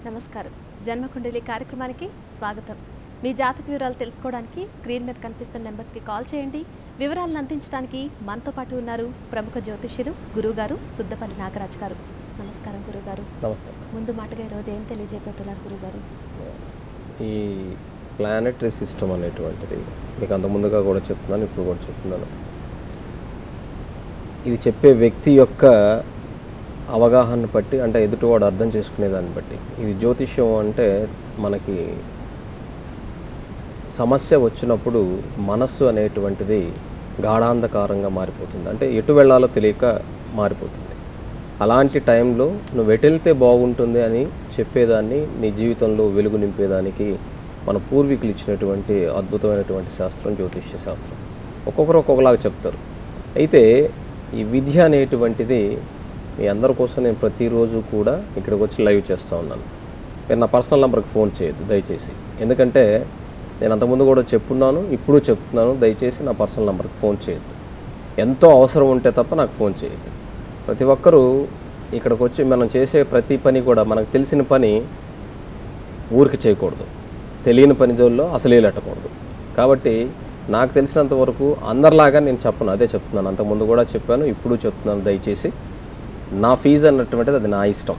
నమస్కారం. జన్మకుండలి కార్యక్రమానికి స్వాగతం. మీ జాతక వివరాలు తెలుసుకోవడానికి స్క్రీన్ మీద కనిపిస్తున్న నెంబర్స్కి కాల్ చేయండి. వివరాలను అందించడానికి మనతో పాటు ఉన్నారు ప్రముఖ జ్యోతిష్యులు గురువుగారు సుద్దపల్లి నాగరాజ్ గారు. నమస్కారం గురుగారు. నమస్తే. ముందు మాటగా ఈరోజు ఏం తెలియజేయబోతున్నారు గురుగారు? ఈ ప్లానెటరీ సిస్టమ్ అనేటువంటిది మీకు అంత ముందుగా కూడా చెప్తున్నాను, ఇప్పుడు కూడా చెప్తున్నాను. ఇది చెప్పే వ్యక్తి యొక్క అవగాహన బట్టి, అంటే ఎదుటివాడు అర్థం చేసుకునే దాన్ని బట్టి. ఇది జ్యోతిష్యం అంటే మనకి సమస్య వచ్చినప్పుడు మనస్సు అనేటువంటిది గాఢాంధకారంగా మారిపోతుంది, అంటే ఎటు వెళ్ళాలో తెలియక మారిపోతుంది. అలాంటి టైంలో నువ్వు ఎటెళ్తే బాగుంటుంది అని చెప్పేదాన్ని నీ జీవితంలో వెలుగు నింపేదానికి మన పూర్వీకులు ఇచ్చినటువంటి అద్భుతమైనటువంటి శాస్త్రం జ్యోతిష్య శాస్త్రం. ఒక్కొక్కరు ఒక్కొక్కలాగా చెప్తారు. అయితే ఈ విద్య అనేటువంటిది మీ అందరి కోసం నేను ప్రతిరోజు కూడా ఇక్కడికి వచ్చి లైవ్ చేస్తూ ఉన్నాను. మీరు నా పర్సనల్ నెంబర్కి ఫోన్ చేయొద్దు దయచేసి, ఎందుకంటే నేను అంతకుముందు కూడా చెప్పున్నాను, ఇప్పుడు చెప్తున్నాను. దయచేసి నా పర్సనల్ నెంబర్కి ఫోన్ చేయొద్దు. ఎంతో అవసరం ఉంటే తప్ప నాకు ఫోన్ చేయొద్దు. ప్రతి ఒక్కరూ ఇక్కడికి వచ్చి మనం చేసే ప్రతి పని కూడా మనకు తెలిసిన పని ఊరికి చేయకూడదు, తెలియని పని జోల్లో అసలు వెళ్ళటకూడదు. కాబట్టి నాకు తెలిసినంత వరకు అందరిలాగా నేను చెప్పను, అదే చెప్తున్నాను. అంతకుముందు కూడా చెప్పాను, ఇప్పుడు చెప్తున్నాను. దయచేసి నా ఫీజు అన్నటువంటిది అది నా ఇష్టం.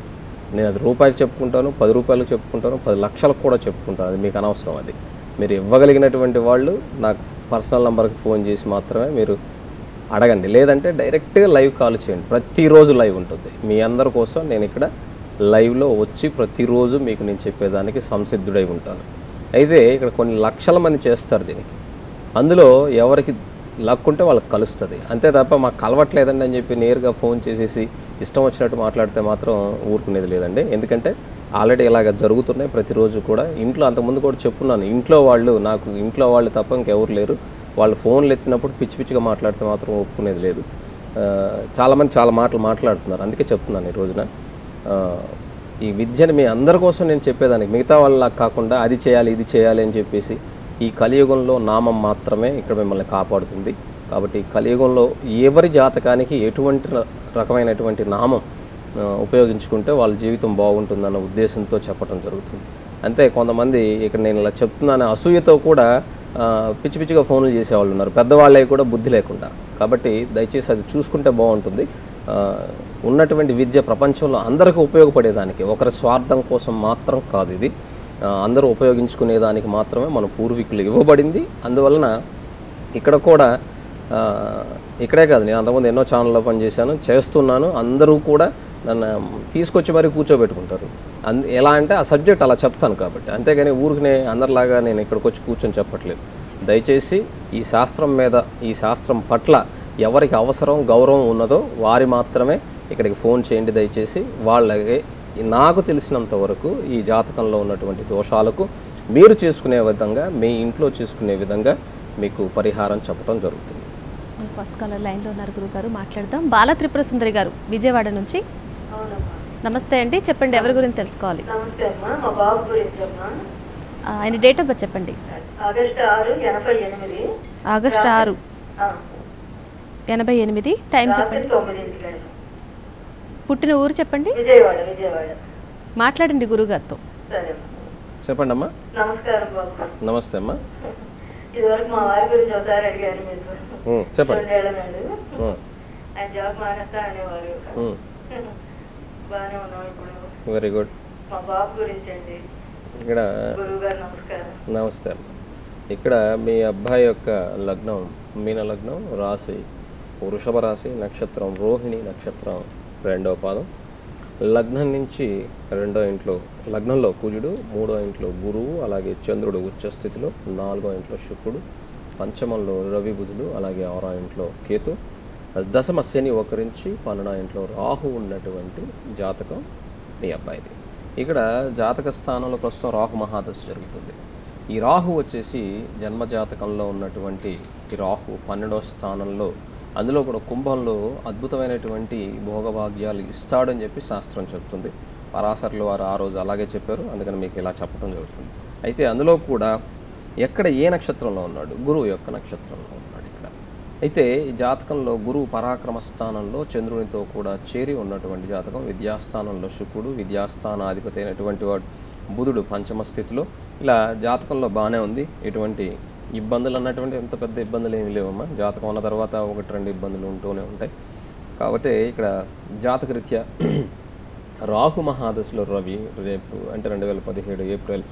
నేను అది రూపాయికి చెప్పుకుంటాను, 10 రూపాయలకు చెప్పుకుంటాను, 10 లక్షలకు కూడా చెప్పుకుంటాను. అది మీకు అనవసరం. అది మీరు ఇవ్వగలిగినటువంటి వాళ్ళు నాకు పర్సనల్ నెంబర్కి ఫోన్ చేసి మాత్రమే మీరు అడగండి, లేదంటే డైరెక్ట్గా లైవ్ కాల్ చేయండి. ప్రతిరోజు లైవ్ ఉంటుంది మీ అందరి కోసం. నేను ఇక్కడ లైవ్లో వచ్చి ప్రతిరోజు మీకు నేను చెప్పేదానికి సంసిద్ధుడై ఉంటాను. అయితే ఇక్కడ కొన్ని లక్షల మంది చేస్తారు దీనికి. అందులో ఎవరికి లక్ ఉంటే వాళ్ళకి కలుస్తుంది, అంతే తప్ప మాకు కలవట్లేదండి అని చెప్పి నేరుగా ఫోన్ చేసేసి ఇష్టం వచ్చినట్టు మాట్లాడితే మాత్రం ఊరుకునేది లేదండి. ఎందుకంటే ఆల్రెడీ ఇలాగ జరుగుతున్నాయి ప్రతిరోజు కూడా. ఇంట్లో అంతకుముందు కూడా చెప్పున్నాను, ఇంట్లో వాళ్ళు తప్ప ఇంకెవరు లేరు. వాళ్ళు ఫోన్లు ఎత్తినప్పుడు పిచ్చి పిచ్చిగా మాట్లాడితే మాత్రం ఒప్పుకునేది లేదు. చాలామంది చాలా మాటలు మాట్లాడుతున్నారు, అందుకే చెప్తున్నాను ఈ రోజున. ఈ విద్యను మీ అందరి కోసం నేను చెప్పేదానికి, మిగతా వాళ్ళ కాకుండా అది చేయాలి ఇది చేయాలి అని చెప్పేసి, ఈ కలియుగంలో నామం మాత్రమే ఇక్కడ మిమ్మల్ని కాపాడుతుంది. కాబట్టి కలియుగంలో ఎవరి జాతకానికి ఎటువంటి రకమైనటువంటి నామం ఉపయోగించుకుంటే వాళ్ళ జీవితం బాగుంటుందన్న ఉద్దేశంతో చెప్పడం జరుగుతుంది. అంతే. కొంతమంది ఇక్కడ నేను ఇలా చెప్తున్నాను అసూయతో కూడా పిచ్చి పిచ్చిగా ఫోన్లు చేసేవాళ్ళు ఉన్నారు, పెద్దవాళ్ళవి కూడా బుద్ధి లేకుండా. కాబట్టి దయచేసి అది చూసుకుంటే బాగుంటుంది. ఉన్నటువంటి విద్య ప్రపంచంలో అందరికీ ఉపయోగపడేదానికి, ఒకరి స్వార్థం కోసం మాత్రం కాదు. ఇది అందరూ ఉపయోగించుకునేదానికి మాత్రమే మన పూర్వీకులు ఇవ్వబడింది. అందువలన ఇక్కడ కూడా ఇక్కడే కాదు, నేను అంతకుముందు ఎన్నో ఛానల్లో పనిచేశాను, చేస్తున్నాను. అందరూ కూడా నన్ను తీసుకొచ్చి మరీ కూర్చోబెట్టుకుంటారు. ఎలా అంటే ఆ సబ్జెక్ట్ అలా చెప్తాను కాబట్టి, అంతేగాని ఊరికినే అందరిలాగా నేను ఇక్కడికి వచ్చి కూర్చొని చెప్పట్లేదు. దయచేసి ఈ శాస్త్రం మీద, ఈ శాస్త్రం పట్ల ఎవరికి అవసరం గౌరవం ఉన్నదో వారి మాత్రమే ఇక్కడికి ఫోన్ చేయండి. దయచేసి వాళ్ళకి నాకు తెలిసినంత వరకు ఈ జాతకంలో ఉన్నటువంటి దోషాలకు మీరు చేసుకునే విధంగా, మీ ఇంట్లో చేసుకునే విధంగా మీకు పరిహారం చెప్పడం జరుగుతుంది. ఫస్ట్ కాలర్ లైన్లో ఉన్నారు గురుగారు, మాట్లాడదాం. బాల త్రిపుర సుందరి గారు విజయవాడ నుంచి. నమస్తే అండి, చెప్పండి ఎవరి గురించి తెలుసుకోవాలి? ఆయన డేట్ ఆఫ్ బర్త్ చెప్పండి. ఆగస్టు 6, 88. టైం చెప్పండి. పుట్టిన ఊరు చెప్పండి. మాట్లాడండి గురుగారితో. చెప్పండి అమ్మా. నమస్తే అమ్మా. చెప్పండి. Very good. ఇక్కడ నమస్తే అమ్మా. ఇక్కడ మీ అబ్బాయి యొక్క లగ్నం మీన లగ్నం, రాశి వృషభ రాశి, నక్షత్రం రోహిణి, నక్షత్రం 2వ పాదం. లగ్నం నుంచి 2వ ఇంట్లో, లగ్నంలో కుజుడు, 3వ ఇంట్లో గురువు, అలాగే చంద్రుడు ఉచ్చస్థితిలో, 4వ ఇంట్లో శుక్రుడు, పంచమంలో రవి బుధుడు, అలాగే 6వ ఇంట్లో కేతు, దశమ శని ఒకరించి 12వ ఇంట్లో రాహు ఉన్నటువంటి జాతకం మీ అబ్బాయిది. ఇక్కడ జాతక స్థానంలో ప్రస్తుతం రాహు మహాదశ జరుగుతుంది. ఈ రాహు వచ్చేసి జన్మజాతకంలో ఉన్నటువంటి ఈ రాహు 12వ స్థానంలో, అందులో కూడా కుంభంలో అద్భుతమైనటువంటి భోగభాగ్యాలు ఇస్తాడని చెప్పి శాస్త్రం చెప్తుంది. పరాశరులు వారు ఆ రోజు అలాగే చెప్పారు, అందుకని మీకు ఇలా చెప్పడం జరుగుతుంది. అయితే అందులో కూడా ఎక్కడ ఏ నక్షత్రంలో ఉన్నాడు? గురువు యొక్క నక్షత్రంలో ఉన్నాడు. అయితే ఈ జాతకంలో గురువు పరాక్రమ స్థానంలో చంద్రునితో కూడా చేరి ఉన్నటువంటి జాతకం. విద్యాస్థానంలో శుక్రుడు, విద్యాస్థానాధిపతి అయినటువంటి వాడు బుధుడు పంచమ స్థితిలో. ఇలా జాతకంలో బాగానే ఉంది. ఎటువంటి ఇబ్బందులు అన్నటువంటి ఎంత పెద్ద ఇబ్బందులు ఏమి లేవమ్మా. జాతకం అన్న తర్వాత 1-2 ఇబ్బందులు ఉంటూనే ఉంటాయి. కాబట్టి ఇక్కడ జాతకరీత్యా రాహు మహాదశలో రవి రేపు అంటే 2017 ఏప్రిల్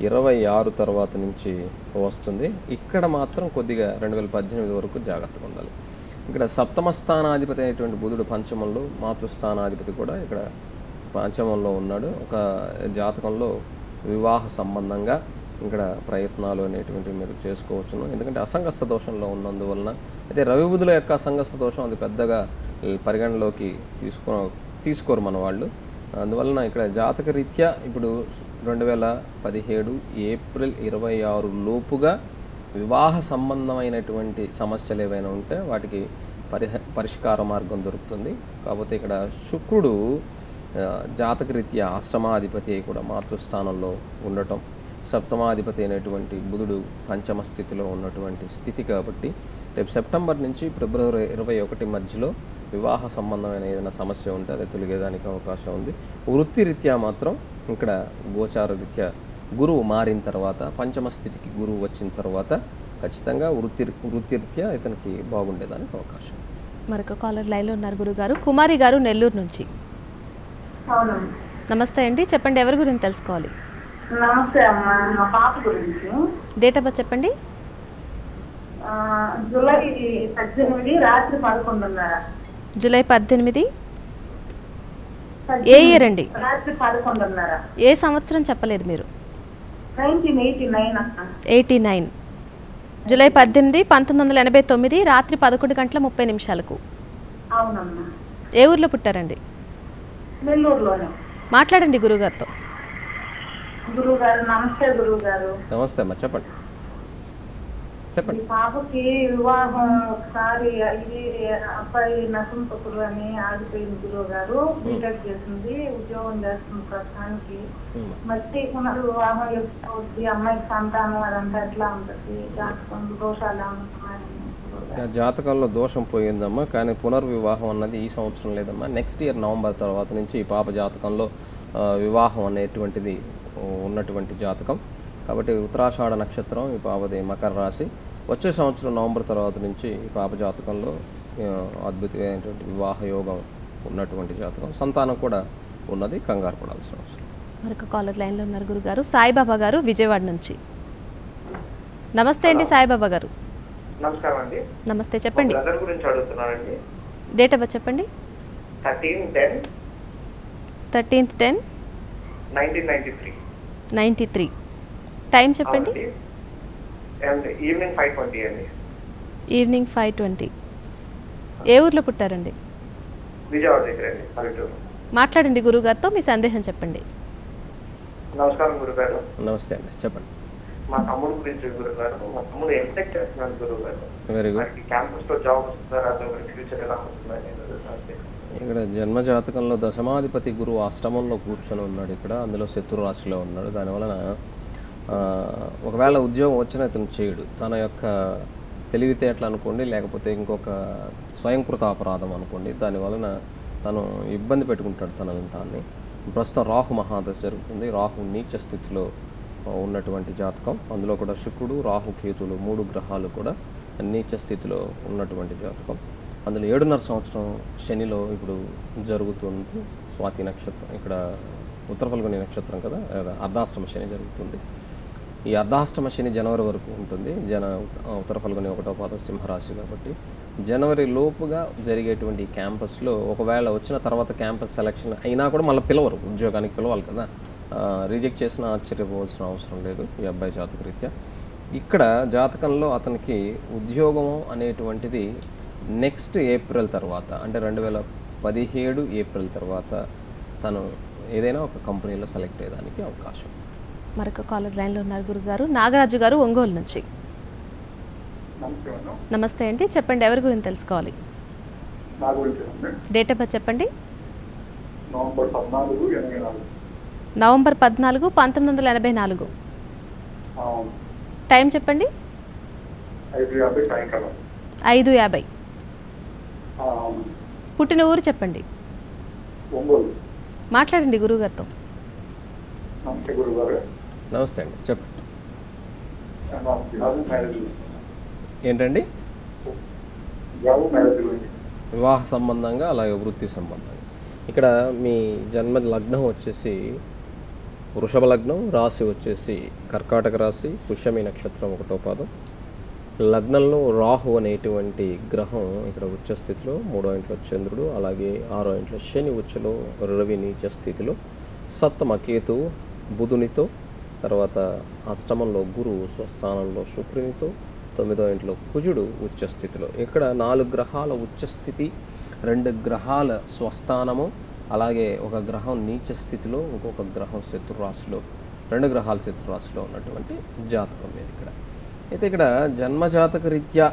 26 తర్వాత నుంచి వస్తుంది. ఇక్కడ మాత్రం కొద్దిగా 2018 వరకు జాగ్రత్తగా ఉండాలి. ఇక్కడ సప్తమ స్థానాధిపతి అయినటువంటి బుధుడు పంచమంలో, మాతృస్థానాధిపతి కూడా ఇక్కడ పంచమంలో ఉన్నాడు. ఒక జాతకంలో వివాహ సంబంధంగా ఇక్కడ ప్రయత్నాలు అనేటువంటివి మీరు చేసుకోవచ్చును. ఎందుకంటే అసంగస్థ దోషంలో ఉన్నందువలన. అయితే రవి బుధుల యొక్క అసంగస్థ దోషం అది పెద్దగా పరిగణలోకి తీసుకోరు మన వాళ్ళు. అందువలన ఇక్కడ జాతక రీత్యా ఇప్పుడు 2017 ఏప్రిల్ 26 లోపుగా వివాహ సంబంధమైనటువంటి సమస్యలు ఏవైనా ఉంటే వాటికి పరిష్కార మార్గం దొరుకుతుంది. కాకపోతే ఇక్కడ శుక్రుడు జాతకరీత్యా అష్టమాధిపతి కూడా మాతృస్థానంలో ఉండటం, సప్తమాధిపతి అయినటువంటి బుధుడు పంచమ స్థితిలో ఉన్నటువంటి స్థితి కాబట్టి రేపు సెప్టెంబర్ నుంచి ఫిబ్రవరి 21 మధ్యలో వివాహ సంబంధమైన ఏదైనా సమస్య ఉంటే అది తొలగేదానికి అవకాశం ఉంది. వృత్తిరీత్యా మాత్రం ఇక్కడ గోచార రీత్యా గురువు మారిన తర్వాత, పంచమ స్థితికి గురువు వచ్చిన తర్వాత ఖచ్చితంగా వృత్తిరీత్యా ఇతనికి బాగుండేదానికి అవకాశం. మరొక కాలర్ లైన్లో ఉన్నారు గురుగారు. కుమారి గారు నెల్లూరు నుంచి. నమస్తే అండి, చెప్పండి ఎవరి గురించి తెలుసుకోవాలి? నమస్తే అమ్మా, మా పాప గురించి. డేట్ ఆఫ్ బర్త్ చెప్పండి. జూలై 18 రాత్రి 11:30. జూలై 18 ఏ ఇయర్ అండి? రాత్రి 11:30. ఏ సంవత్సరం చెప్పలేదు మీరు? 1989 అక్క. 89. జూలై 18, 1989 రాత్రి 11:30 అవునమ్మా. ఏ ఊర్లో పుట్టారండి? నెల్లూరులోనే. మాట్లాడండి గురుగారితో. గురువుగారు నమస్తే. గురువుగారు నమస్తే అమ్మా, చెప్పండి చెప్పండి. ఈ పాపకి వివాహం ఒకసారి అయ్యి అబ్బాయి నరసింహపురు అని ఆగిపోయింది. గురువు గారు బీటెక్ చేసింది, ఉద్యోగం చేస్తుంది ప్రస్తుతానికి. మళ్ళీ పునర్వివాహం ఎప్పుడు అవుతుంది? అమ్మాయికి సంతానం అదంతా ఎట్లా ఉంటుంది? జాతకం దోషాలు ఏమవుతున్నాయి? జాతకంలో దోషం పోయిందమ్మా, కానీ పునర్వివాహం అన్నది ఈ సంవత్సరం లేదమ్మా. నెక్స్ట్ ఇయర్ నవంబర్ తర్వాత నుంచి ఈ పాప జాతకంలో వివాహం అనేటువంటిది ఉన్నటువంటి జాతకం. కాబట్టి ఉత్తరాషాఢ నక్షత్రం ఈ పాపది మకర రాశి. వచ్చే సంవత్సరం నవంబర్ తర్వాత నుంచి ఈ పాప జాతకంలో అద్భుతమైనటువంటి వివాహ యోగం ఉన్నటువంటి జాతకం. సంతానం కూడా ఉన్నది, కంగారు పడాల్సిన అవసరం. మరొక కాలర్ లైన్లో ఉన్నారు గురుగారు. సాయిబాబా గారు విజయవాడ నుంచి. నమస్తే అండి సాయిబాబా గారు. నమస్కారం అండి. నమస్తే, చెప్పండి. బ్రదర్ గురించి అడుగుతున్నానండి. డేట్ ఆఫ్ బర్త్ చెప్పండి. 13/10/1993. 93. టైం చెప్పండి. ఈవినింగ్ 5:20 అండి. ఈవినింగ్ 5:20. ఏ ఊర్లో పుట్టారండి? విజయవాడ దగ్గర అండి, పల్లెటూరు. మాట్లాడండి గురుగారితో, మీ సందేహం చెప్పండి. నమస్కారం గురుగారు. నమస్తే అండి, చెప్పండి. మా తమ్ముడు గురించి గురుగారు. మా తమ్ముడు ఎంటెక్ చేస్తున్నాడు గురుగారు. Very good. క్యాంపస్ లో జాబ్ వస్తుందా, ఫ్యూచర్ ఎలా వస్తుందని. ఇక్కడ జన్మజాతకంలో దశమాధిపతి గురువు అష్టమంలో కూర్చొని ఉన్నాడు. ఇక్కడ అందులో శత్రు రాశిలో ఉన్నాడు. దానివలన ఒకవేళ ఉద్యోగం వచ్చినా ఇతను చేయడు. తన యొక్క తెలివితేటలు అనుకోండి, లేకపోతే ఇంకొక స్వయంకృత అపరాధం అనుకోండి, దానివలన తను ఇబ్బంది పెట్టుకుంటాడు తనని తాన్ని. ప్రస్తుతం రాహు మహాదశ జరుగుతుంది. రాహు నీచ స్థితిలో ఉన్నటువంటి జాతకం. అందులో కూడా శుక్రుడు, రాహు, కేతులు 3 గ్రహాలు కూడా నీచ స్థితిలో ఉన్నటువంటి జాతకం. అందులో 7.5 సంవత్సరం శనిలో ఇప్పుడు జరుగుతుంది. స్వాతి నక్షత్రం, ఇక్కడ ఉత్తర ఫల్గుని నక్షత్రం కదా, అర్ధాష్టమ శని జరుగుతుంది. ఈ అర్ధాష్టమ శని జనవరి వరకు ఉంటుంది. ఉత్తర ఫల్గుని 1వ పాదం సింహరాశి కాబట్టి జనవరి లోపుగా జరిగేటువంటి క్యాంపస్లో ఒకవేళ వచ్చిన తర్వాత క్యాంపస్ సెలక్షన్ అయినా కూడా మళ్ళీ పిలవరు, ఉద్యోగానికి పిలవాలి కదా. రిజెక్ట్ చేసిన ఆశ్చర్యపోవాల్సిన అవసరం లేదు ఈ అబ్బాయి జాతక రీత్యా. ఇక్కడ జాతకంలో అతనికి ఉద్యోగం అనేటువంటిది నెక్స్ట్ ఏప్రిల్ తర్వాత, అంటే 2017 ఏప్రిల్ తర్వాత తను ఏదైనా ఒక కంపెనీలో సెలెక్ట్ అయ్యేదానికి అవకాశం. మరొక కాలర్ లైన్లో ఉన్నారు గురుగారు. నాగరాజు గారు ఒంగోలు నుంచి. నమస్తే అండి, చెప్పండి ఎవరి గురించి తెలుసుకోవాలి? డేట్ ఆఫ్ బర్త్ చెప్పండి. నవంబర్ 14, 1984. టైం చెప్పండి. 5:50. అవును. పుట్టిన ఊరు చెప్పండి. ఒంగోలు. మాట్లాడండి గురువుగారితో. నమస్తే గురుగారు. నమస్తే అండి, చెప్పండి. జాబ్ మ్యారేజ్ ఏంటండి? జాబ్ మ్యారేజ్ గురించి. వివాహ సంబంధంగా అలాగే వృత్తి సంబంధంగా. ఇక్కడ మీ జన్మ లగ్నం వచ్చేసి వృషభ లగ్నం, రాశి వచ్చేసి కర్కాటక రాశి, పుష్యమి నక్షత్రం 1వ పాదం. లగ్నంలో రాహు అనేటువంటి గ్రహం ఇక్కడ ఉచ్చ స్థితిలో, 3వ ఇంట్లో చంద్రుడు, అలాగే 6వ ఇంట్లో శని ఉచ్చలో, రవి నీచ స్థితిలో, సప్తమ కేతు బుధునితో, తర్వాత అష్టమంలో గురువు స్వస్థానంలో శుక్రునితో, 9వ ఇంట్లో కుజుడు ఉచ్చ స్థితిలో. ఇక్కడ 4 గ్రహాల ఉచ్చ స్థితి, 2 గ్రహాల స్వస్థానము, అలాగే ఒక గ్రహం నీచ స్థితిలో, ఇంకొక గ్రహం శత్రురాశిలో, 2 గ్రహాలు శత్రురాశిలో ఉన్నటువంటి జాతకం మీద ఇక్కడ. అయితే ఇక్కడ జన్మజాతక రీత్యా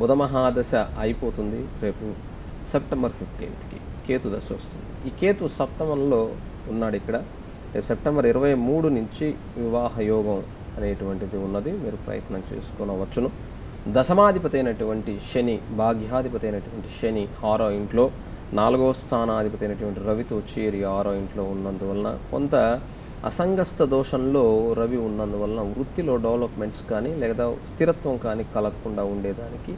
బుధ మహాదశ అయిపోతుంది రేపు సెప్టెంబర్ 15కి కేతు దశ వస్తుంది. ఈ కేతు సప్తమంలో ఉన్నాడు ఇక్కడ. రేపు సెప్టెంబర్ 23 నుంచి వివాహ యోగం అనేటువంటిది ఉన్నది, మీరు ప్రయత్నం చేసుకోనవచ్చును. దశమాధిపతి అయినటువంటి శని, భాగ్యాధిపతి అయినటువంటి శని 6వ ఇంట్లో, 4వ స్థానాధిపతి అయినటువంటి రవితో చేరి 6వ ఇంట్లో ఉన్నందువలన కొంత అసంగస్థ దోషంలో రవి ఉన్నందువలన వృత్తిలో డెవలప్మెంట్స్ కానీ లేదా స్థిరత్వం కానీ కలగకుండా ఉండేదానికి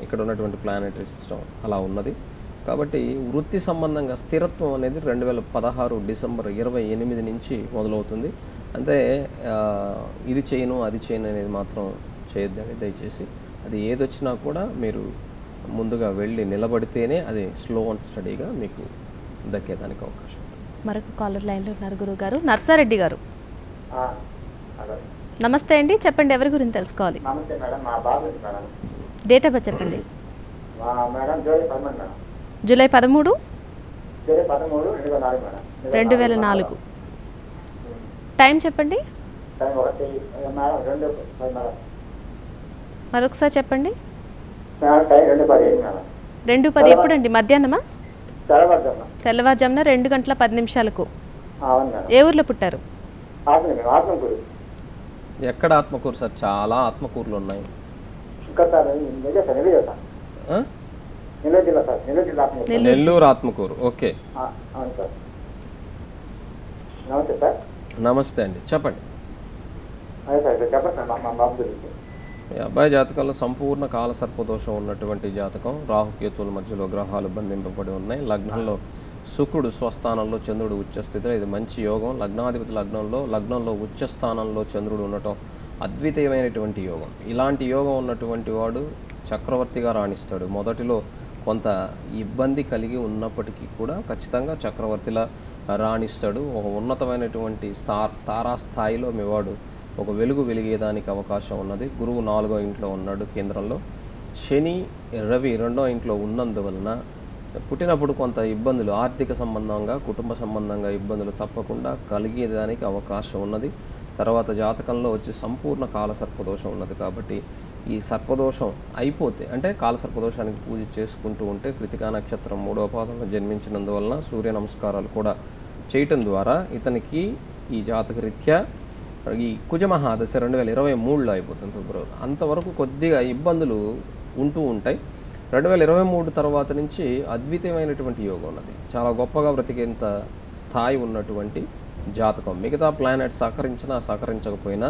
ఇక్కడ ఉన్నటువంటి ప్లానెటరీ సిస్టమ్ అలా ఉన్నది. కాబట్టి వృత్తి సంబంధంగా స్థిరత్వం అనేది 2016 డిసెంబర్ 28 నుంచి మొదలవుతుంది. అంటే ఇది చేయను అది చేయను అనేది మాత్రం చేయొద్దండి దయచేసి. అది ఏదొచ్చినా కూడా మీరు ముందుగా వెళ్ళి నిలబడితేనే అది స్లో అండ్ స్టడీగా మీకు దక్కేదానికి అవకాశం ఉంటుంది. మరొక కాలర్ లైన్లో ఉన్నారు గురువుగారు. నర్సారెడ్డి గారు, హలో. నమస్తే అండి, చెప్పండి ఎవరి గురించి తెలుసుకోవాలి? నమస్తే మేడం. మా బాబు మేడం. డేట్ ఆఫ్ బర్త్ చెప్పండి. Madam July 13 madam. July 13, July 13, 2004 madam. 2004. Time చెప్పండి. Time 1 madam 2 madam. మరొకసారి చెప్పండి. Time 2:15 madam. 2:10 ఎప్పుడండి? మధ్యాహ్నమా? తెల్లవారుజామున. తెల్లవారుజామున 2:10 అవును మేడం. ఏ ఊర్లో పుట్టారు? ఆత్మకూరు. ఎక్కడ ఆత్మకూరు సార్? చాలా ఆత్మకూరులు ఉన్నాయి. ఇంకా సార్ నెల్లూరు జిల్లా సార్. నెల్లూరు జిల్లా ఆత్మకూరు. నెల్లూరు ఆత్మకూరు. ఓకే, అవును సార్. నమస్తే సార్. నమస్తే అండి, చెప్పండి. అదే సార్ చెప్పండి సార్ మా బాబు గురించి. ఈ అబ్బాయి జాతకంలో సంపూర్ణ కాల సర్పదోషం ఉన్నటువంటి జాతకం. రాహుకేతువుల మధ్యలో గ్రహాలు బంధింపబడి ఉన్నాయి. లగ్నంలో శుక్రుడు స్వస్థానంలో, చంద్రుడు ఉచ్చస్థితిలో. ఇది మంచి యోగం. లగ్నాధిపతి లగ్నంలో ఉచ్చస్థానంలో చంద్రుడు ఉండటం అద్వితీయమైనటువంటి యోగం. ఇలాంటి యోగం ఉన్నటువంటి వాడు చక్రవర్తిగా రాణిస్తాడు. మొదటిలో కొంత ఇబ్బంది కలిగి ఉన్నప్పటికీ కూడా ఖచ్చితంగా చక్రవర్తిలా రాణిస్తాడు. ఒక ఉన్నతమైనటువంటి తారాస్థాయిలో మీ వాడు ఒక వెలుగు వెలిగేదానికి అవకాశం ఉన్నది. గురువు 4వ ఇంట్లో ఉన్నాడు కేంద్రంలో. శని రవి 2వ ఇంట్లో ఉన్నందువలన పుట్టినప్పుడు కొంత ఇబ్బందులు ఆర్థిక సంబంధంగా, కుటుంబ సంబంధంగా ఇబ్బందులు తప్పకుండా కలిగేదానికి అవకాశం ఉన్నది. తర్వాత జాతకంలో వచ్చి సంపూర్ణ కాల సర్పదోషం ఉన్నది. కాబట్టి ఈ సర్పదోషం అయిపోతే, అంటే కాల సర్పదోషానికి పూజ చేసుకుంటూ ఉంటే, కృతికా నక్షత్రం 3వ పాదంలో జన్మించినందువలన సూర్య నమస్కారాలు కూడా చేయటం ద్వారా ఇతనికి ఈ జాతక రీత్యా ఈ కుజమహాదశ 2023లో అయిపోతుంది ఫిబ్రవరి. అంతవరకు కొద్దిగా ఇబ్బందులు ఉంటూ ఉంటాయి. 2023 తర్వాత నుంచి అద్వితీయమైనటువంటి యోగం ఉన్నది. చాలా గొప్పగా బ్రతికేంత స్థాయి ఉన్నటువంటి జాతకం. మిగతా ప్లానెట్స్ సహకరించినా సహకరించకపోయినా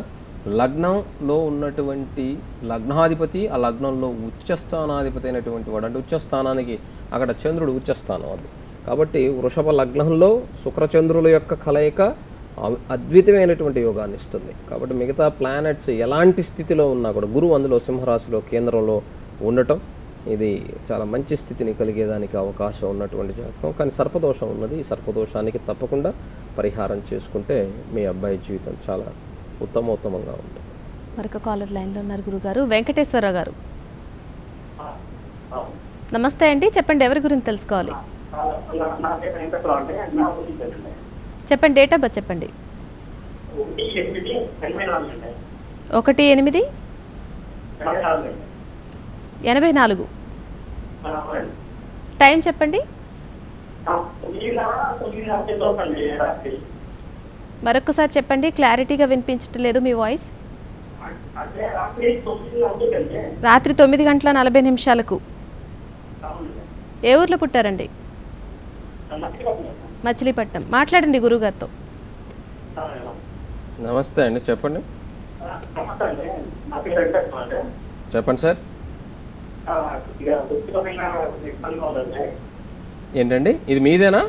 లగ్నంలో ఉన్నటువంటి లగ్నాధిపతి, ఆ లగ్నంలో ఉచ్చస్థానాధిపతి అయినటువంటి వాడు, అంటే ఉచ్చస్థానానికి అక్కడ చంద్రుడు ఉచ్చస్థానం అది. కాబట్టి వృషభ లగ్నంలో శుక్రచంద్రుల యొక్క కలయిక అద్వితీయమైనటువంటి యోగాన్ని ఇస్తుంది. కాబట్టి మిగతా ప్లానెట్స్ ఎలాంటి స్థితిలో ఉన్నా కూడా, గురువు అందులో సింహరాశిలో కేంద్రంలో ఉండటం ఇది చాలా మంచి స్థితిని కలిగేదానికి అవకాశం ఉన్నటువంటి జాతకం. కానీ సర్పదోషం ఉన్నది. ఈ సర్పదోషానికి తప్పకుండా పరిహారం చేసుకుంటే మీ అబ్బాయి జీవితం చాలా ఉత్తమోత్తమంగా ఉంటుంది. మరొక కాలర్ లైన్లో ఉన్నారు గురుగారు. వెంకటేశ్వరరావు గారు, నమస్తే అండి, చెప్పండి ఎవరి గురించి తెలుసుకోవాలి? చెప్పండి, డేట్ ఆఫ్ బర్త్ చెప్పండి. 1/8/84. టైం చెప్పండి. మరొకసారి చెప్పండి, క్లారిటీగా వినిపించట్లేదు మీ వాయిస్. అంటే రాత్రి 9 అవుతుందండి. రాత్రి 9:40 ఏ ఊర్లో పుట్టారండి? మచిలీపట్నం. మాట్లాడండి గురుగారితో. నమస్తే అండి, చెప్పండి. నమస్తే అండి, నా పేరు వెంకటేశ్వర అండి. చెప్పండి సార్. ఇక వృత్తిపరమైన ఇబ్బందిగా ఉందండి. ఏంటండి, ఇది మీదేనా?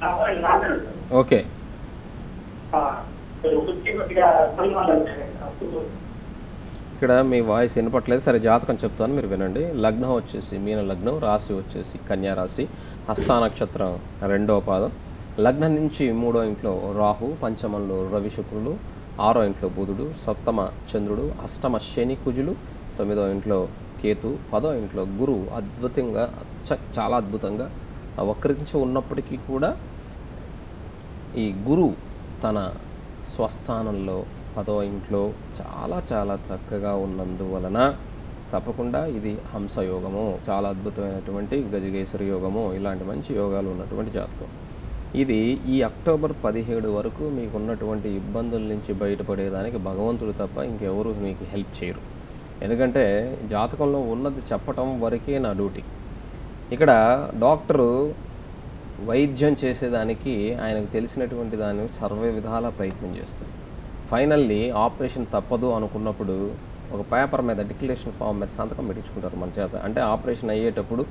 నాదేనండి. ఓకే. వృత్తి కొద్దిగా ఇబ్బందిగా ఉందండి. ఇక్కడ మీ వాయిస్ వినపట్లేదు. సరే, జాతకం చెప్తాను, మీరు వినండి. లగ్నం వచ్చేసి మీన లగ్నం, రాశి వచ్చేసి కన్యా రాశి, హస్త నక్షత్రం 2వ పాదం. లగ్నం నుంచి 3వ ఇంట్లో రాహు, పంచమంలో రవి శుక్రులు, 6వ ఇంట్లో బుధుడు, సప్తమ చంద్రుడు, అష్టమ శని కుజులు, 9వ ఇంట్లో కేతు, 10వ ఇంట్లో గురువు. అద్భుతంగా చాలా అద్భుతంగా వక్రించి ఉన్నప్పటికీ కూడా ఈ గురువు తన స్వస్థానంలో 10వ ఇంట్లో చాలా చాలా చక్కగా ఉన్నందువలన తప్పకుండా ఇది హంసయోగము, చాలా అద్భుతమైనటువంటి గజగేసరి యోగము, ఇలాంటి మంచి యోగాలు ఉన్నటువంటి జాతకం. ఇది ఈ అక్టోబర్ 17 వరకు మీకు ఉన్నటువంటి ఇబ్బందుల నుంచి బయటపడేదానికి భగవంతుడు తప్ప ఇంకెవరు మీకు హెల్ప్ చేయరు. ఎందుకంటే జాతకంలో ఉన్నది చెప్పటం వరకే నా డ్యూటీ. ఇక్కడ డాక్టరు వైద్యం చేసేదానికి ఆయనకు తెలిసినటువంటి దాన్ని సర్వ విధాల ప్రయత్నం చేస్తుంది. ఫైనల్లీ ఆపరేషన్ తప్పదు అనుకున్నప్పుడు ఒక పేపర్ మీద డిక్లరేషన్ ఫామ్ మీద సంతకం పెట్టించుకుంటారు మన చేత. అంటే ఆపరేషన్ అయ్యేటప్పుడు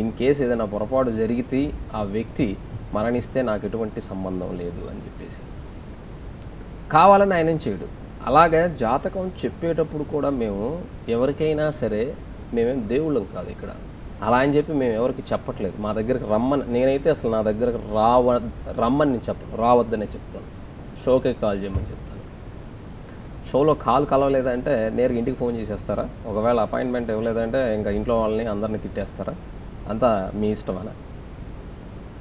ఇన్ కేసు ఏదైనా పొరపాటు జరిగితే ఆ వ్యక్తి మరణిస్తే నాకు ఎటువంటి సంబంధం లేదు అని చెప్పేసి కావాలని ఆయన చేయడు. అలాగే జాతకం చెప్పేటప్పుడు కూడా మేము ఎవరికైనా సరే, మేమేం దేవుళ్ళం కాదు ఇక్కడ. అలా అని చెప్పి మేము ఎవరికి చెప్పట్లేదు. మా దగ్గరకు రమ్మని, నేనైతే అసలు నా దగ్గరకు రమ్మని నేను చెప్పను, రావద్దనే చెప్తాను. షోకే కాల్ చేయమని చెప్తాను. షోలో కాల్ కలవలేదంటే నేరుగా ఇంటికి ఫోన్ చేసేస్తారా? ఒకవేళ అపాయింట్మెంట్ ఇవ్వలేదంటే ఇంకా ఇంట్లో వాళ్ళని అందరినీ తిట్టేస్తారా? అంతా మీ ఇష్టమనా?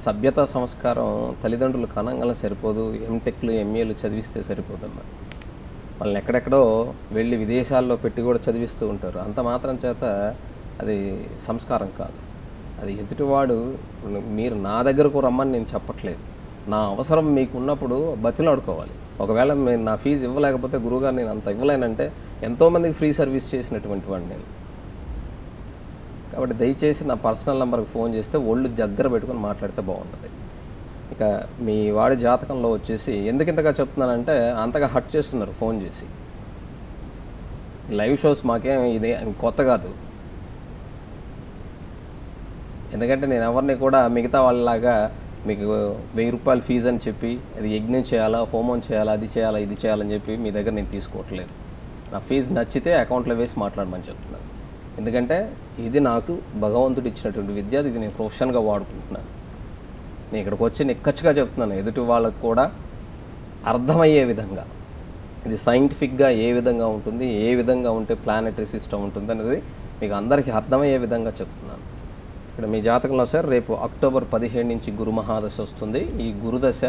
సభ్యత సంస్కారం తల్లిదండ్రులు కనంగానే సరిపోదు, ఎంటెక్లు ఎంఏలు చదివిస్తే సరిపోదమ్మా. వాళ్ళని ఎక్కడెక్కడో వెళ్ళి విదేశాల్లో పెట్టి కూడా చదివిస్తూ ఉంటారు. అంత మాత్రం చేత అది సంస్కారం కాదు. అది ఎదుటివాడు, మీరు నా దగ్గరకు రమ్మని నేను చెప్పట్లేదు. నా అవసరం మీకు ఉన్నప్పుడు బతిలాడుకోవాలి. ఒకవేళ నేను నా ఫీజు ఇవ్వలేకపోతే గురువుగారు నేను అంత ఇవ్వలేనంటే ఎంతోమందికి ఫ్రీ సర్వీస్ చేసినటువంటి వాడిని నేను. కాబట్టి దయచేసి నా పర్సనల్ నెంబర్కి ఫోన్ చేస్తే ఒళ్ళు దగ్గర పెట్టుకొని మాట్లాడితే బాగుంటుంది. ఇక మీ వాడి జాతకంలో వచ్చేసి ఎందుకు ఇంతగా చెప్తున్నానంటే అంతగా హర్ట్ చేస్తున్నారు ఫోన్ చేసి. లైవ్ షోస్ మాకేం ఇదే కొత్త కాదు. ఎందుకంటే నేను ఎవరిని కూడా మిగతా వాళ్ళలాగా మీకు 1000 రూపాయలు ఫీజు అని చెప్పి అది యజ్ఞం చేయాలా, హోమం చేయాలా, అది చేయాలా, ఇది చేయాలని చెప్పి మీ దగ్గర నేను తీసుకోవట్లేదు. నా ఫీజు నచ్చితే అకౌంట్లో వేసి మాట్లాడమని చెప్తున్నాను. ఎందుకంటే ఇది నాకు భగవంతుడు ఇచ్చినటువంటి విద్య, ఇది నేను ప్రొఫెషన్గా వాడుకుంటున్నాను. నేను ఇక్కడికి వచ్చి నిక్కచ్చిగా చెప్తున్నాను, ఎదుటి వాళ్ళకు కూడా అర్థమయ్యే విధంగా, ఇది సైంటిఫిక్గా ఏ విధంగా ఉంటుంది, ఏ విధంగా ఉంటే ప్లానెటరీ సిస్టమ్ ఉంటుంది అనేది మీకు అందరికీ అర్థమయ్యే విధంగా చెప్తున్నాను. ఇక్కడ మీ జాతకంలో సార్ రేపు అక్టోబర్ 17 నుంచి గురు మహాదశ వస్తుంది. ఈ గురుదశ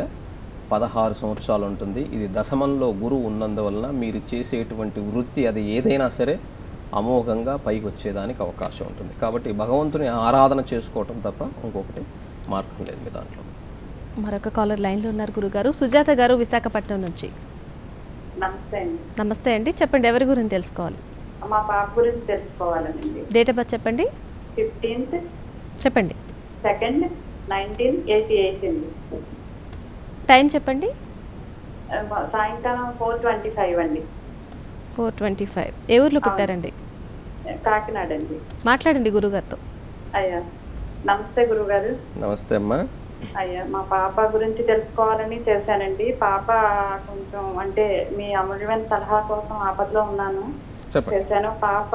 16 సంవత్సరాలు ఉంటుంది. ఇది దశమంలో గురువు ఉన్నందువలన మీరు చేసేటువంటి వృత్తి అది ఏదైనా సరే అమోఘంగా పైకి వచ్చేదానికి అవకాశం ఉంటుంది. కాబట్టి భగవంతుని ఆరాధన చేసుకోవటం తప్ప ఇంకొకటి మార్గం లేదు మీ దాంట్లో. మరొక కాలర్ లైన్లో ఉన్నారు గురుగారు. సుజాత గారు విశాఖపట్నం నుంచి. నమస్తే అండి. నమస్తే అండి, చెప్పండి ఎవరి గురించి తెలుసుకోవాలి? మా పాప గురించి తెలుసుకోవాలండి. డేట్ ఆఫ్ బర్త్ చెప్పండి. 15th చెప్పండి. 2nd 1988 అండి. టైం చెప్పండి. సాయంకాలం 4:25 అండి. 4:25. ఏ ఊర్లో పుట్టారండి? కాకినాడ అండి. మాట్లాడండి గురుగారితో. అయ్యా నమస్తే గురుగారు. నమస్తే అమ్మా. అయ్యా మా పాప గురించి తెలుసుకోవాలని చేశానండి. పాప కొంచెం అంటే మీ అమూల్యమైన సలహా కోసం ఆపదలో ఉన్నాను, చేశాను. పాప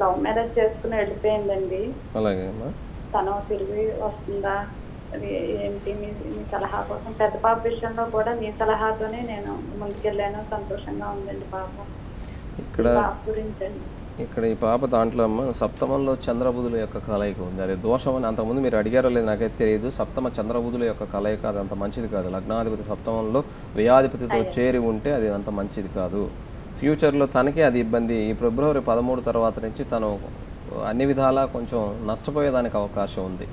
లవ్ మ్యారేజ్ చేసుకుని వెళ్ళిపోయిందండి. అలాగే అమ్మా. తను తిరిగి వస్తుందా అది ఏంటి మీ సలహా కోసం. పెద్ద పాప విషయంలో కూడా మీ సలహాతోనే నేను ముందుకెళ్ళాను. సంతోషంగా ఉందండి పాప. ఇక్కడ పాప గురించి అండి. ఇక్కడ ఈ పాప దాంట్లో అమ్మ సప్తమంలో చంద్రబుధుల యొక్క కలయిక ఉంది. అది దోషం అని అంతకుముందు మీరు అడిగారో లేదు నాకైతే తెలియదు. సప్తమ చంద్రబుధుల యొక్క కలయిక అది అంత మంచిది కాదు. లగ్నాధిపతి సప్తమంలో వ్యయాధిపతితో చేరి ఉంటే అది అంత మంచిది కాదు. ఫ్యూచర్లో తనకే అది ఇబ్బంది. ఈ ఫిబ్రవరి 13 తర్వాత నుంచి తను అన్ని విధాలా కొంచెం నష్టపోయేదానికి అవకాశం ఉంది.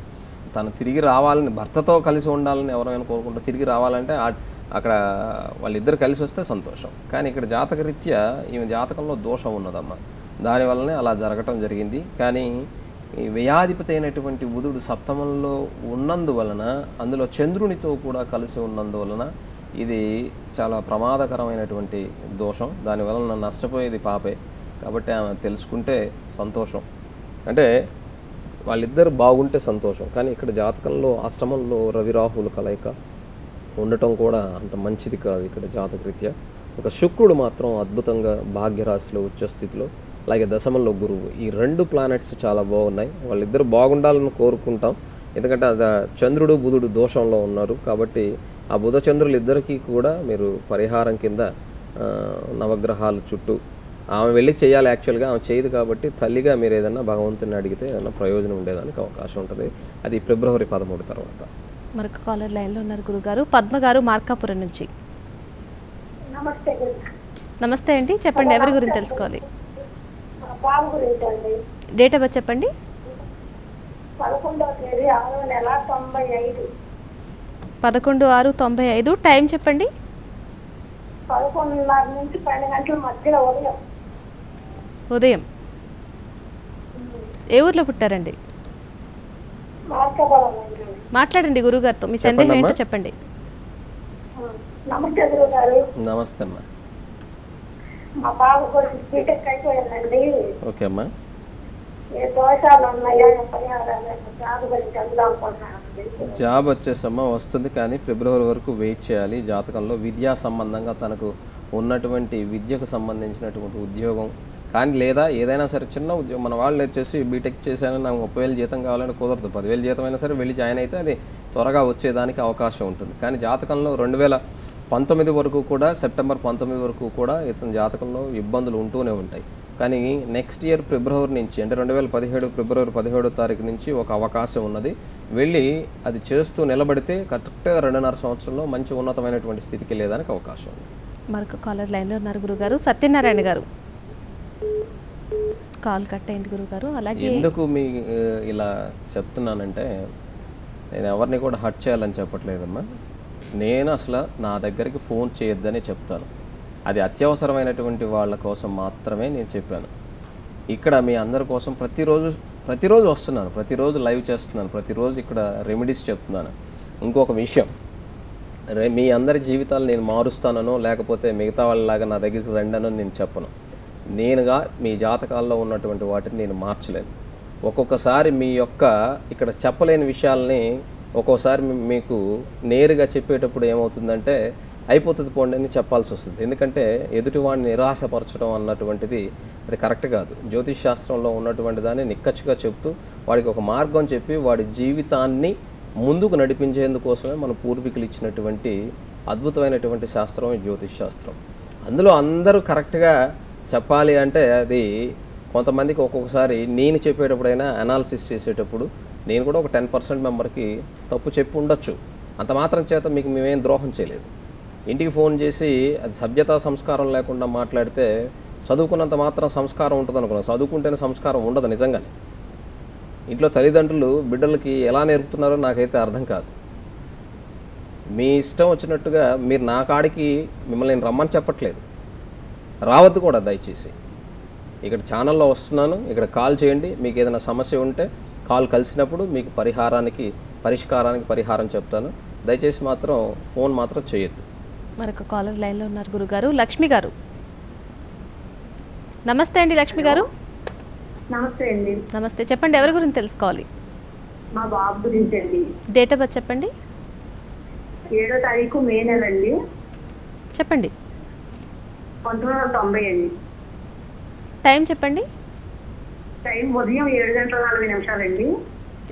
తను తిరిగి రావాలని, భర్తతో కలిసి ఉండాలని ఎవరైనా కోరుకుంటూ తిరిగి రావాలంటే అక్కడ వాళ్ళిద్దరు కలిసి వస్తే సంతోషం. కానీ ఇక్కడ జాతకరీత్యా ఈమె జాతకంలో దోషం ఉన్నదమ్మా, దానివల్లనే అలా జరగటం జరిగింది. కానీ ఈ వ్యయాధిపతి అయినటువంటి బుధుడు సప్తమంలో ఉన్నందువలన, అందులో చంద్రునితో కూడా కలిసి ఉన్నందువలన ఇది చాలా ప్రమాదకరమైనటువంటి దోషం. దానివలన నష్టపోయేది పాపే. కాబట్టి ఆమె తెలుసుకుంటే సంతోషం. అంటే వాళ్ళిద్దరు బాగుంటే సంతోషం. కానీ ఇక్కడ జాతకంలో అష్టమంలో రవి రాహువుల కలయిక ఉండటం కూడా అంత మంచిది కాదు. ఇక్కడ జాతకరీత్యా ఒక శుక్రుడు మాత్రం అద్భుతంగా భాగ్యరాశిలో ఉచ్చ స్థితిలో, అలాగే దశమంలో గురువు, ఈ 2 ప్లానెట్స్ చాలా బాగున్నాయి. వాళ్ళిద్దరు బాగుండాలని కోరుకుంటాం. ఎందుకంటే అది చంద్రుడు బుధుడు దోషంలో ఉన్నారు. కాబట్టి ఆ బుధ చంద్రులు ఇద్దరికీ కూడా మీరు పరిహారం కింద నవగ్రహాల చుట్టూ ఆమె వెళ్ళి చేయాలి. యాక్చువల్గా ఆమె చేయదు కాబట్టి తల్లిగా మీరు ఏదైనా భగవంతుని అడిగితే ఏదైనా ప్రయోజనం ఉండేదానికి అవకాశం ఉంటుంది. అది ఫిబ్రవరి 13 తర్వాత. మరొక కాలర్ లైన్లో ఉన్నారు గురుగారు. పద్మ గారు మార్కాపురం నుంచి. నమస్తే నమస్తే అండి, చెప్పండి ఎవరి గురించి తెలుసుకోవాలి? బాబు గురించి అండి. డేట్ ఆఫ్ బర్త్ చెప్పండి. 11వ తేదీ 6వ నెల 95. 11/6/95. టైం చెప్పండి. 11:30 నుంచి 12 గంటల మధ్యలో ఉదయం. ఏ ఊర్లో పుట్టారండి? మార్కాపురం అండి. మాట్లాడండి గురుగారితో, మీ సందేహం ఏంటో చెప్పండి. నమస్తే గురువు గారు. నమస్తే అమ్మా. మా బాబు గురించి బీటెక్ అయిపోయిందండి. ఓకే అమ్మా. ఏ దోషాలు ఉన్నాయో పరిహారాలు జాబ్ గురించి అందులో అనుకుంటున్నానండి. జాబ్ వచ్చేసమ్మా వస్తుంది, కానీ ఫిబ్రవరి వరకు వెయిట్ చేయాలి. జాతకంలో విద్యా సంబంధంగా తనకు ఉన్నటువంటి విద్యకు సంబంధించినటువంటి ఉద్యోగం కానీ, లేదా ఏదైనా సరే చిన్న ఉద్యోగం, మన వాళ్ళు వచ్చేసి బీటెక్ చేశాను నాకు 30,000 జీతం కావాలని కుదరదు. 10,000 జీతం అయినా సరే వెళ్ళి జాయిన్ అయితే అది త్వరగా వచ్చేదానికి అవకాశం ఉంటుంది. కానీ జాతకంలో 2019 వరకు కూడా, సెప్టెంబర్ 19 వరకు కూడా ఇతని జాతకంలో ఇబ్బందులు ఉంటూనే ఉంటాయి. కానీ నెక్స్ట్ ఇయర్ ఫిబ్రవరి నుంచి, అంటే 2017 ఫిబ్రవరి 17వ తారీఖు నుంచి ఒక అవకాశం ఉన్నది. వెళ్ళి అది చేస్తూ నిలబడితే కరెక్ట్గా 2.5 సంవత్సరంలో మంచి ఉన్నతమైనటువంటి స్థితికి వెళ్ళేదానికి అవకాశం ఉంది. మరొక కాలర్ లైన్లో ఉన్నారు గురుగారు. సత్యనారాయణ గారు. కాల్ కట్ అయింది గురుగారు. అలాగే ఎందుకు మీ ఇలా చెప్తున్నానంటే, నేను ఎవరిని కూడా హర్ట్ చేయాలని చెప్పట్లేదమ్మా. నేను అసలు నా దగ్గరికి ఫోన్ చేయొద్దని చెప్తాను. అది అత్యవసరమైనటువంటి వాళ్ళ కోసం మాత్రమే నేను చెప్పాను. ఇక్కడ మీ అందరి కోసం ప్రతిరోజు వస్తున్నాను, ప్రతిరోజు లైవ్ చేస్తున్నాను, ప్రతిరోజు ఇక్కడ రెమెడీస్ చెప్తున్నాను. ఇంకొక విషయం, మీ అందరి జీవితాలు నేను మారుస్తానో లేకపోతే మిగతా వాళ్ళలాగా నా దగ్గరికి రండనో నేను చెప్పను. నేనుగా మీ జాతకాల్లో ఉన్నటువంటి వాటిని నేను మార్చలేను. ఒక్కొక్కసారి మీ యొక్క ఇక్కడ చెప్పలేని విషయాల్ని ఒక్కోసారి మీకు నేరుగా చెప్పేటప్పుడు ఏమవుతుందంటే అయిపోతుంది పోండి అని చెప్పాల్సి వస్తుంది. ఎందుకంటే ఎదుటివాడిని నిరాశపరచడం అన్నటువంటిది అది కరెక్ట్ కాదు. జ్యోతిష్ శాస్త్రంలో ఉన్నటువంటి దాన్ని నిక్కచ్చిగా చెప్తూ వాడికి ఒక మార్గం చెప్పి వాడి జీవితాన్ని ముందుకు నడిపించేందుకోసమే మన పూర్వీకులు ఇచ్చినటువంటి అద్భుతమైనటువంటి శాస్త్రం ఈ జ్యోతిష్ శాస్త్రం. అందులో అందరూ కరెక్ట్గా చెప్పాలి అంటే అది కొంతమందికి ఒక్కొక్కసారి నేను చెప్పేటప్పుడైనా అనాలిసిస్ చేసేటప్పుడు నేను కూడా ఒక 10% మెంబర్కి తప్పు చెప్పి ఉండొచ్చు. అంత మాత్రం చేత మీకు మేమేం ద్రోహం చేయలేదు. ఇంటికి ఫోన్ చేసి అది సభ్యతా సంస్కారం లేకుండా మాట్లాడితే చదువుకున్నంత మాత్రం సంస్కారం ఉంటుంది అనుకున్నాను. చదువుకుంటేనే సంస్కారం ఉండదు నిజంగానే. ఇంట్లో తల్లిదండ్రులు బిడ్డలకి ఎలా నేర్పుతున్నారో నాకైతే అర్థం కాదు. మీ ఇష్టం వచ్చినట్టుగా మీరు నా కాడికి మిమ్మల్ని నేను రమ్మని చెప్పట్లేదు, రావద్దు కూడా దయచేసి. ఇక్కడ ఛానల్లో వస్తున్నాను, ఇక్కడ కాల్ చేయండి. మీకు ఏదైనా సమస్య ఉంటే కాల్ కలిసినప్పుడు మీకు పరిష్కారానికి పరిహారం చెప్తాను. దయచేసి మాత్రం ఫోన్ మాత్రం చేయొద్దు. మరొక కాలర్ లైన్లో ఉన్నారు గురుగారు. లక్ష్మి గారు. నమస్తే అండి లక్ష్మి గారు. నమస్తే అండి. నమస్తే, చెప్పండి ఎవరి గురించి తెలుసుకోవాలి? మా బాబు గురించి అండి. డేట్ ఆఫ్ బర్త్ చెప్పండి. 7వ తారీఖు మే నెల అండి. చెప్పండి. 1990 అండి. టైం చెప్పండి. టైం ఉదయం 7:40 అండి.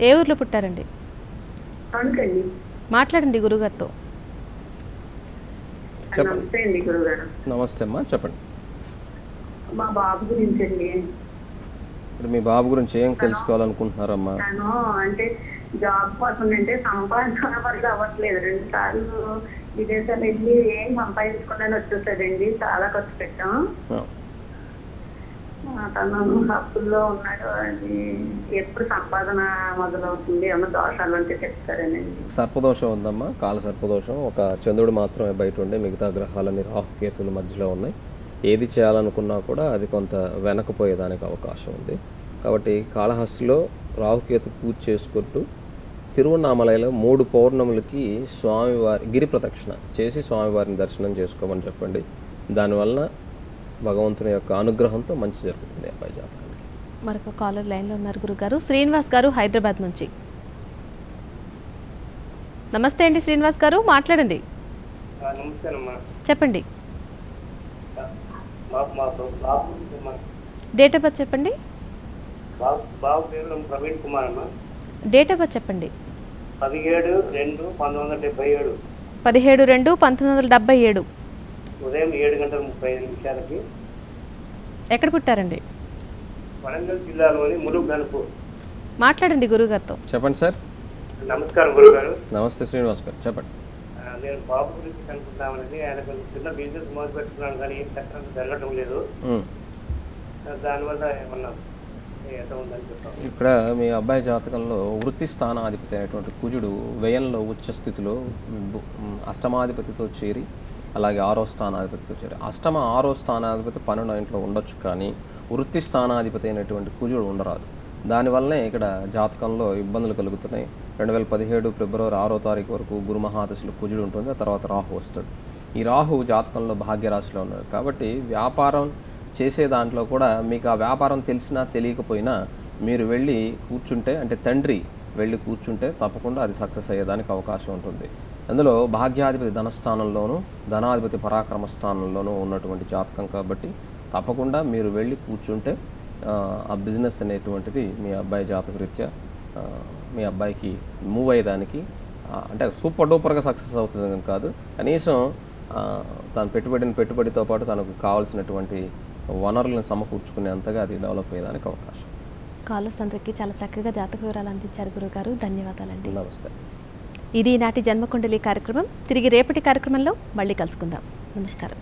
ఏ ఊర్లో పుట్టారండి? అవునండి. మాట్లాడండి గురుగారితో. నమస్తే అండి గురుగారు. నమస్తే అమ్మా, చెప్పండి. మా బాబు గురించి అండి. ఇప్పుడు మీ బాబు గురించి ఏం తెలుసుకోవాలనుకుంటున్నారమ్మా? తను అంటే జాబ్ కోసం అంటే సంపాదించుకున్న వరకు అవ్వట్లేదు. 2 సార్లు విదేశాలు వెళ్ళి ఏం సంపాదించుకున్నాను వచ్చేసాడండి. చాలా ఖర్చు పెట్టాం. తను అప్పుల్లో ఉన్నాడు. అది ఎప్పుడు సంపాదన మొదలవుతుంది, ఏమన్నా దోషాలు అంటే చెప్తారేనండి? సర్పదోషం ఉందమ్మా, కాల సర్పదోషం. ఒక చంద్రుడు మాత్రమే బయట ఉండే, మిగతా గ్రహాలన్నీ రాహుకేతుల మధ్యలో ఉన్నాయి. ఏది చేయాలనుకున్నా కూడా అది కొంత వెనకపోయేదానికి అవకాశం ఉంది. కాబట్టి కాళహస్తిలో రాహుకేతు పూజ చేసుకుంటూ తిరువన్నామలలో 3 పౌర్ణములకి స్వామివారి గిరి ప్రదక్షిణ చేసి స్వామివారిని దర్శనం చేసుకోమని చెప్పండి. దానివల్ల భగవంతుని యొక్క అనుగ్రహంతో మంచి జరుగుతుంది అబ్బాయి జాతకానికి. మరొక కాలర్ లైన్లో ఉన్నారు గురుగారు. శ్రీనివాస్ గారు హైదరాబాద్ నుంచి. నమస్తే అండి శ్రీనివాస్ గారు, మాట్లాడండి. చెప్పండి. డేట్ ఆఫ్ బర్త్ చెప్పండి. ప్రవీణ్ కుమార్ అమ్మ. డేట్ ఆఫ్ బర్త్ చెప్పండి. 17/2/1977. 17/2/1977. ఉదయం 7:35 ఎక్కడ పుట్టారండి? వరంగల్ జిల్లాలోని ములుగు గనుపు. మాట్లాడండి గురుగారితో. చెప్పండి సార్. నమస్కారం గురుగారు. నమస్తే శ్రీనివాస్ గారు, చెప్పండి. నేను బాబు గురించి కనుక్కుంటామని ఆయన కొంచెం చిన్న బిజినెస్ మొదలు పెట్టుకున్నాను, కానీ ఏం చక్కగా జరగటం లేదు. దానివల్ల ఏమన్నా ఎంత ఉందని చెప్తాను. ఇక్కడ మీ అబ్బాయి జాతకంలో వృత్తి స్థానాధిపతి అయినటువంటి కుజుడు వ్యయంలో ఉచ్చ స్థితిలో అష్టమాధిపతితో చేరి, అలాగే 6వ స్థానాధిపతితో చేరి, 6వ స్థానాధిపతి 12వ ఇంట్లో ఉండొచ్చు, కానీ వృత్తి స్థానాధిపతి అయినటువంటి కుజుడు ఉండరాదు. దానివల్లనే ఇక్కడ జాతకంలో ఇబ్బందులు కలుగుతున్నాయి. 2017 ఫిబ్రవరి 6వ తారీఖు వరకు గురు మహాదశలో కుజుడు ఉంటుంది, ఆ తర్వాత రాహు వస్తాడు. ఈ రాహు జాతకంలో భాగ్యరాశిలో ఉన్నాడు. కాబట్టి వ్యాపారం చేసే దాంట్లో కూడా మీకు ఆ వ్యాపారం తెలిసినా తెలియకపోయినా మీరు వెళ్ళి కూర్చుంటే, అంటే తండ్రి వెళ్ళి కూర్చుంటే తప్పకుండా అది సక్సెస్ అయ్యేదానికి అవకాశం ఉంటుంది. అందులో భాగ్యాధిపతి ధనస్థానంలోనూ ధనాధిపతి పరాక్రమ స్థానంలోనూ ఉన్నటువంటి జాతకం కాబట్టి తప్పకుండా మీరు వెళ్ళి కూర్చుంటే ఆ బిజినెస్ అనేటువంటిది మీ అబ్బాయి జాతకరీత్యా మీ అబ్బాయికి మూవ్ అయ్యేదానికి, అంటే సూపర్ డూపర్గా సక్సెస్ అవుతుంది కాదు, కనీసం తను పెట్టుబడితో పాటు తనకు కావాల్సినటువంటి వనరులను సమకూర్చుకునేంతగా అది డెవలప్ అయ్యేదానికి అవకాశం. కాలర్స్ అందరికీ చాలా చక్కగా జాతక వివరాలు అందించారు గురుగారు, ధన్యవాదాలండి. నమస్తే. ఇది నాటి జన్మకుండలి కార్యక్రమం. తిరిగి రేపటి కార్యక్రమంలో మళ్ళీ కలుసుకుందాం. నమస్కారం.